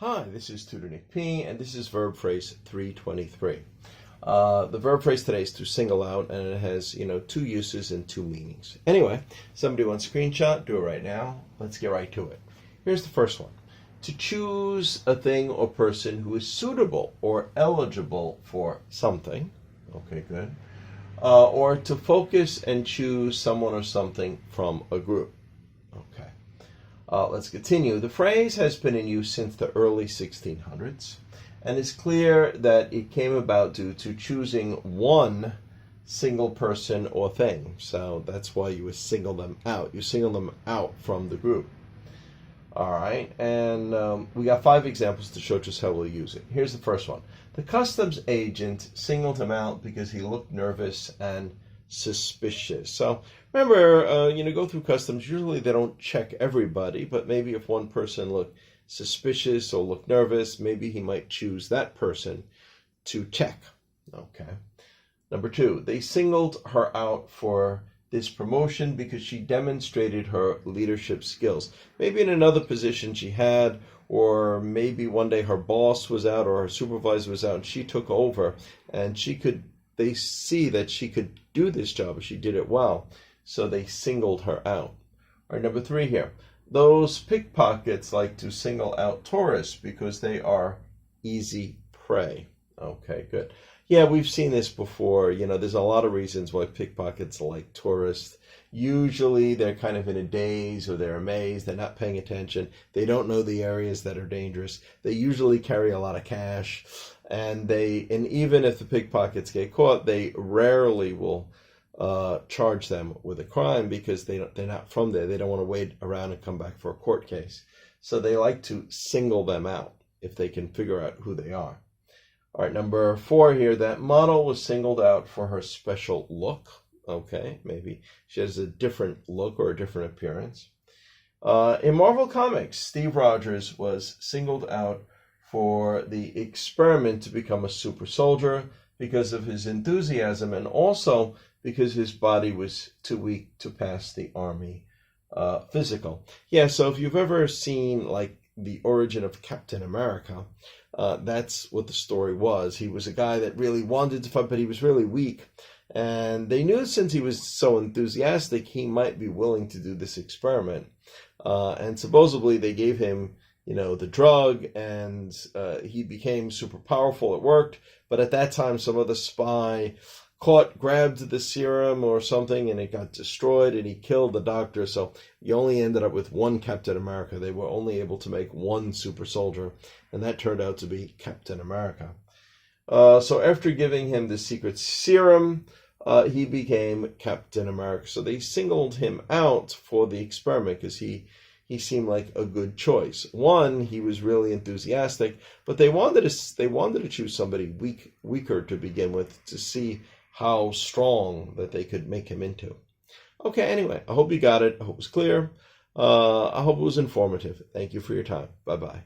Hi, this is Tutor Nick P, and this is verb phrase 323. The verb phrase today is to single out, and it has, two uses and two meanings. Anyway, somebody wants a screenshot, do it right now. Let's get right to it. Here's the first one. To choose a thing or person who is suitable or eligible for something. Okay, good. Or to focus and choose someone or something from a group. Okay. Let's continue. The phrase has been in use since the early 1600s, and it's clear that it came about due to choosing one single person or thing. So that's why you would single them out. You single them out from the group. All right, and we got 5 examples to show just how we'll use it. Here's the first one. The customs agent singled him out because he looked nervous and suspicious. So remember, go through customs. Usually they don't check everybody, but maybe if one person looked suspicious or looked nervous, maybe he might choose that person to check. Okay. Number 2, they singled her out for this promotion because she demonstrated her leadership skills. Maybe in another position she had, or maybe one day her boss was out or her supervisor was out and she took over, and they see that she could do this job. She did it well, so they singled her out. All right, number 3 here. Those pickpockets like to single out tourists because they are easy prey. Okay, good. Yeah, we've seen this before. There's a lot of reasons why pickpockets like tourists. Usually they're kind of in a daze or they're amazed. They're not paying attention. They don't know the areas that are dangerous. They usually carry a lot of cash. And even if the pickpockets get caught, they rarely will charge them with a crime because they're not from there. They don't want to wait around and come back for a court case. So they like to single them out if they can figure out who they are. All right, number 4 here. That model was singled out for her special look. Okay, maybe she has a different look or a different appearance. In Marvel Comics, Steve Rogers was singled out for the experiment to become a super soldier because of his enthusiasm and also because his body was too weak to pass the army physical. Yeah, so if you've ever seen like the origin of Captain America, that's what the story was. He was a guy that really wanted to fight, but he was really weak. And they knew since he was so enthusiastic, he might be willing to do this experiment. And supposedly they gave him, the drug, and he became super powerful. It worked. But at that time, some other spy grabbed the serum or something, and it got destroyed, and he killed the doctor. So you only ended up with one Captain America. They were only able to make one super soldier, and that turned out to be Captain America. So after giving him the secret serum, he became Captain America. So they singled him out for the experiment because he seemed like a good choice. One, he was really enthusiastic, but they wanted to choose somebody weaker to begin with to see how strong that they could make him into. Okay, anyway, I hope you got it. I hope it was clear. I hope it was informative. Thank you for your time. Bye-bye.